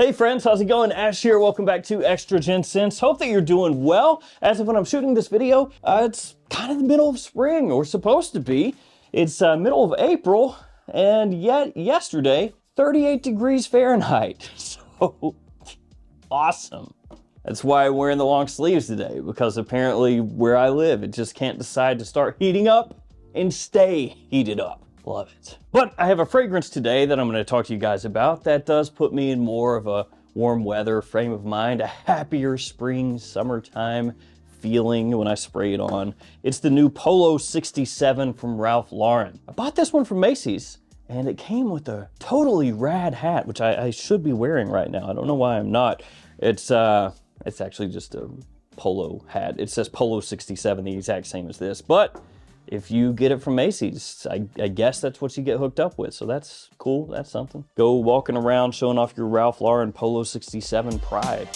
Hey friends, how's it going? Ash here, welcome back to Extra Gents. Hope that you're doing well. As of when I'm shooting this video, it's kind of the middle of spring, or supposed to be. It's middle of April, and yet yesterday, 38 degrees Fahrenheit. So, awesome. That's why I'm wearing the long sleeves today, because apparently where I live, it just can't decide to start heating up and stay heated up. Love it. But I have a fragrance today that I'm going to talk to you guys about that does put me in more of a warm weather frame of mind, a happier spring, summertime feeling when I spray it on. It's the new Polo 67 from Ralph Lauren. I bought this one from Macy's, and it came with a totally rad hat, which I should be wearing right now. I don't know why I'm not. It's actually just a Polo hat. It says Polo 67, the exact same as this, but if you get it from Macy's, I guess that's what you get hooked up with. So that's cool, that's something. Go walking around showing off your Ralph Lauren Polo 67 pride.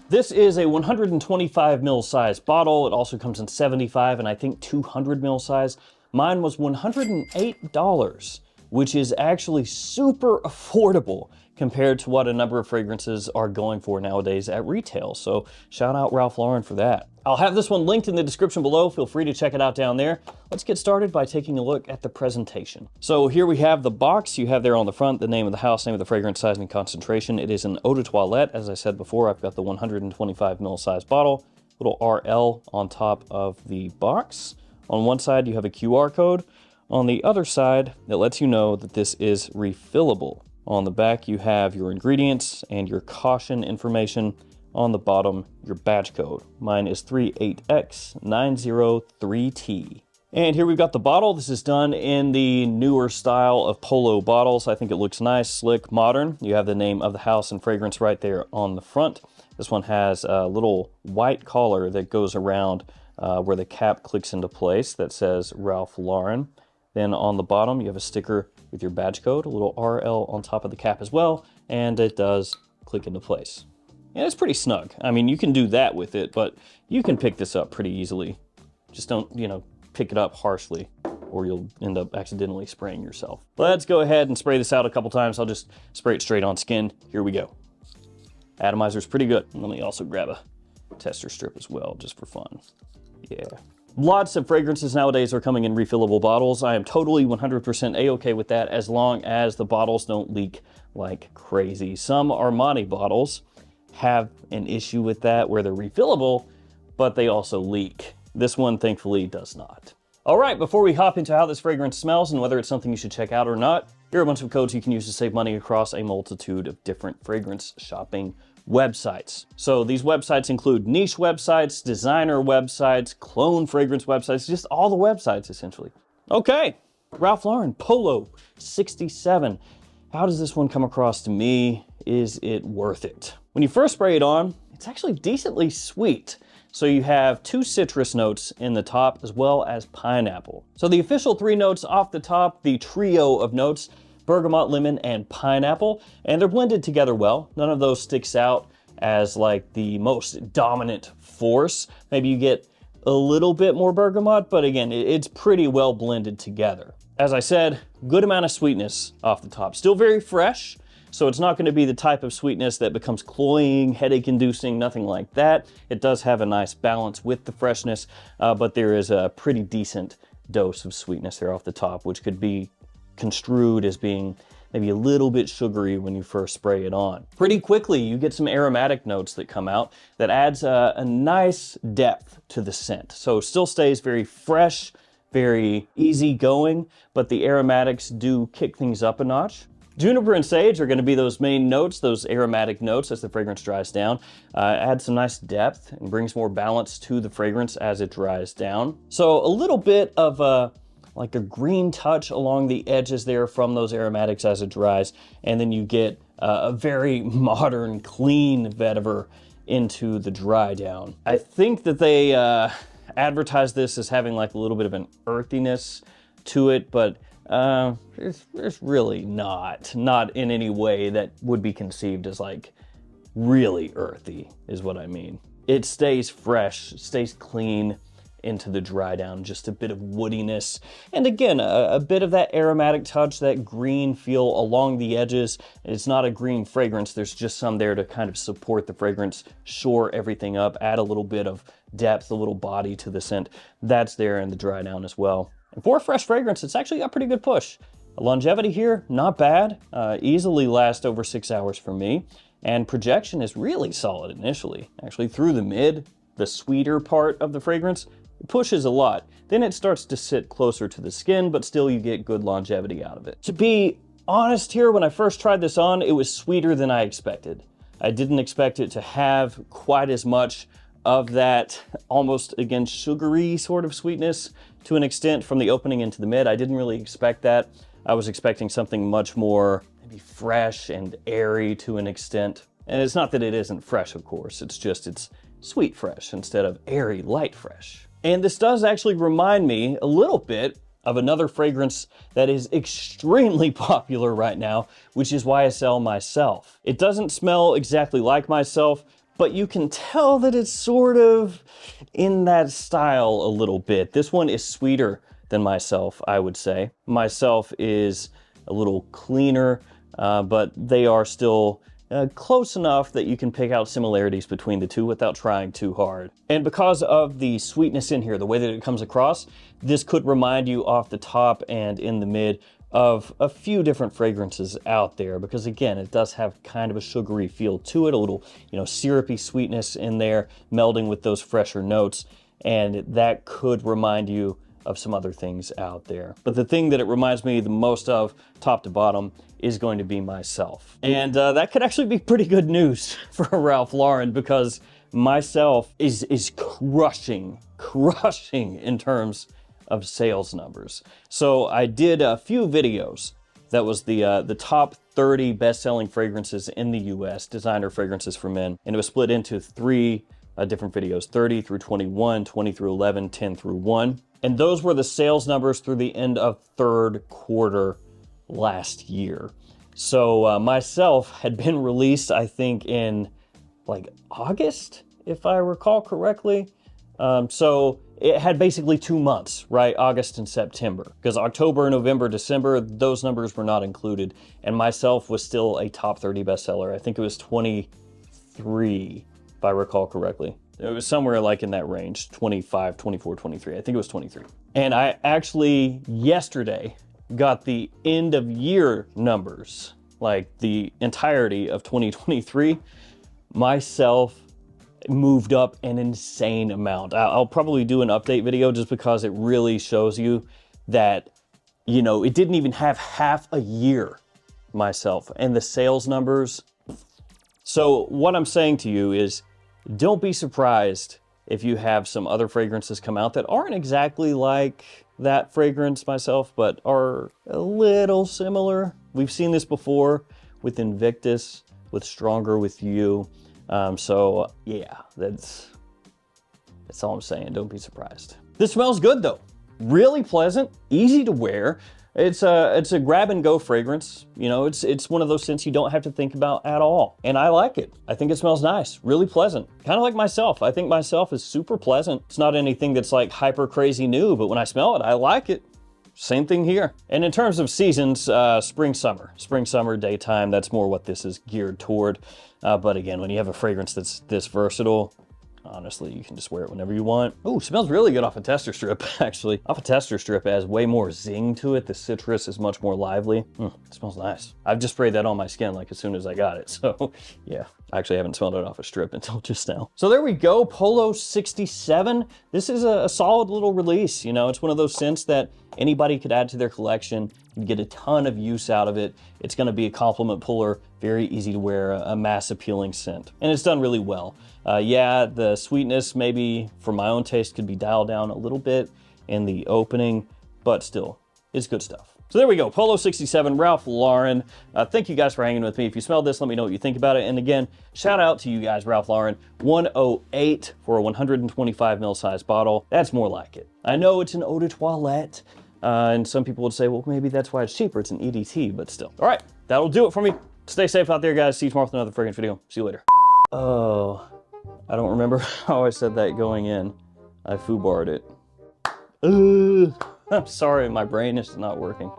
This is a 125 ml size bottle. It also comes in 75 and I think 200 ml size. Mine was $108, which is actually super affordable compared to what a number of fragrances are going for nowadays at retail. So shout out Ralph Lauren for that. I'll have this one linked in the description below. Feel free to check it out down there. Let's get started by taking a look at the presentation. So here we have the box. You have there on the front the name of the house, name of the fragrance, size, and concentration. It is an eau de toilette. As I said before, I've got the 125 ml size bottle, little RL on top of the box. On one side, you have a QR code. On the other side, it lets you know that this is refillable. On the back, you have your ingredients and your caution information. On the bottom, your batch code. Mine is 38X903T. And here we've got the bottle. This is done in the newer style of Polo bottles. I think it looks nice, slick, modern. You have the name of the house and fragrance right there on the front. This one has a little white collar that goes around where the cap clicks into place that says Ralph Lauren. Then on the bottom, you have a sticker with your badge code, a little RL on top of the cap as well, and it does click into place. And it's pretty snug. I mean, you can do that with it, but you can pick this up pretty easily. Just don't, pick it up harshly, or you'll end up accidentally spraying yourself. Let's go ahead and spray this out a couple times. I'll just spray it straight on skin. Here we go. Atomizer's pretty good. Let me also grab a tester strip as well, just for fun. Yeah. Lots of fragrances nowadays are coming in refillable bottles. I am totally 100% A-okay with that as long as the bottles don't leak like crazy. Some Armani bottles have an issue with that where they're refillable, but they also leak. This one, thankfully, does not. All right, before we hop into how this fragrance smells and whether it's something you should check out or not, here are a bunch of codes you can use to save money across a multitude of different fragrance shopping websites. So these websites include niche websites, designer websites, clone fragrance websites, just all the websites essentially. Okay, Ralph Lauren Polo 67. How does this one come across to me? Is it worth it? When you first spray it on, it's actually decently sweet. So you have 2 citrus notes in the top as well as pineapple. So the official 3 notes off the top, the trio of notes, bergamot, lemon, and pineapple, and they're blended together well. None of those sticks out as like the most dominant force. Maybe you get a little bit more bergamot, but again, it's pretty well blended together. As I said, good amount of sweetness off the top. Still very fresh, so it's not going to be the type of sweetness that becomes cloying, headache-inducing, nothing like that. It does have a nice balance with the freshness, but there is a pretty decent dose of sweetness there off the top, which could be construed as being maybe a little bit sugary when you first spray it on. Pretty quickly, you get some aromatic notes that come out that adds a nice depth to the scent. So it still stays very fresh, very easygoing, but the aromatics do kick things up a notch. Juniper and sage are going to be those main notes, those aromatic notes as the fragrance dries down. Adds some nice depth and brings more balance to the fragrance as it dries down. So a little bit of like a green touch along the edges there from those aromatics as it dries, and then you get a very modern, clean vetiver into the dry down. I think that they advertise this as having like a little bit of an earthiness to it, but there's really not in any way that would be conceived as like really earthy is what I mean. It stays fresh, stays clean. into the dry down, just a bit of woodiness. And again, a bit of that aromatic touch, that green feel along the edges. It's not a green fragrance, there's just some there to kind of support the fragrance, shore everything up, add a little bit of depth, a little body to the scent. That's there in the dry down as well. And for a fresh fragrance, it's actually got pretty good push. Longevity here, not bad. Easily last over 6 hours for me. And projection is really solid initially. Actually, through the mid, the sweeter part of the fragrance, it pushes a lot. Then it starts to sit closer to the skin, but still you get good longevity out of it. To be honest here, when I first tried this on, it was sweeter than I expected. I didn't expect it to have quite as much of that almost, again, sugary sort of sweetness to an extent from the opening into the mid. I didn't really expect that. I was expecting something much more maybe fresh and airy to an extent. And it's not that it isn't fresh, of course. It's just it's sweet fresh instead of airy light fresh. And this does actually remind me a little bit of another fragrance that is extremely popular right now, which is YSL Myself. It doesn't smell exactly like Myself, but you can tell that it's sort of in that style a little bit. This one is sweeter than Myself, I would say. Myself is a little cleaner, but they are still close enough that you can pick out similarities between the two without trying too hard. And because of the sweetness in here, the way that it comes across, this could remind you off the top and in the mid of a few different fragrances out there, because again, it does have kind of a sugary feel to it, a little, syrupy sweetness in there, melding with those fresher notes, and that could remind you of some other things out there. But the thing that it reminds me the most of, top to bottom, is going to be Myself. And that could actually be pretty good news for Ralph Lauren, because Myself is crushing in terms of sales numbers. So I did a few videos. That was the top 30 best-selling fragrances in the US, designer fragrances for men. And it was split into 3 different videos, 30 through 21, 20 through 11, 10 through 1. And those were the sales numbers through the end of third quarter last year. So Myself had been released, I think, in like August, if I recall correctly. So it had basically 2 months, right? August and September. Because October, November, December, those numbers were not included. And Myself was still a top 30 bestseller. I think it was 23, if I recall correctly. It was somewhere like in that range, 25, 24, 23. I think it was 23. And I actually, yesterday, got the end of year numbers, like the entirety of 2023. Myself moved up an insane amount. I'll probably do an update video just because it really shows you that, it didn't even have half a year, Myself, and the sales numbers. So what I'm saying to you is, don't be surprised if you have some other fragrances come out that aren't exactly like that fragrance Myself, but are a little similar. We've seen this before with Invictus, with Stronger With You. So yeah, that's all I'm saying. Don't be surprised. This smells good though. Really pleasant, easy to wear. It's a grab and go fragrance. It's one of those scents you don't have to think about at all. And I like it. I think it smells nice, really pleasant. Kind of like Myself. I think Myself is super pleasant. It's not anything that's like hyper crazy new, but when I smell it, I like it. Same thing here. And in terms of seasons, spring, summer, daytime, that's more what this is geared toward. But again, when you have a fragrance that's this versatile, honestly, you can just wear it whenever you want. Oh, smells really good off a tester strip, actually. Off a tester strip, it has way more zing to it. The citrus is much more lively. It smells nice. I've just sprayed that on my skin like as soon as I got it. So yeah, I actually haven't smelled it off a strip until just now. So there we go, Polo 67. This is a solid little release. It's one of those scents that anybody could add to their collection. You get a ton of use out of it. It's gonna be a compliment puller, very easy to wear, a mass appealing scent. And it's done really well. Yeah, the sweetness maybe for my own taste could be dialed down a little bit in the opening, but still, it's good stuff. So there we go, Polo 67, Ralph Lauren. Thank you guys for hanging with me. If you smelled this, let me know what you think about it. And again, shout out to you guys, Ralph Lauren. 108 for a 125 ml size bottle. That's more like it. I know it's an eau de toilette, and some people would say, well, maybe that's why it's cheaper. It's an EDT, but still. All right, that'll do it for me. Stay safe out there, guys. See you tomorrow with another fragrance video. See you later. Oh, I don't remember how I said that going in. I foobarred it. I'm sorry, my brain is not working.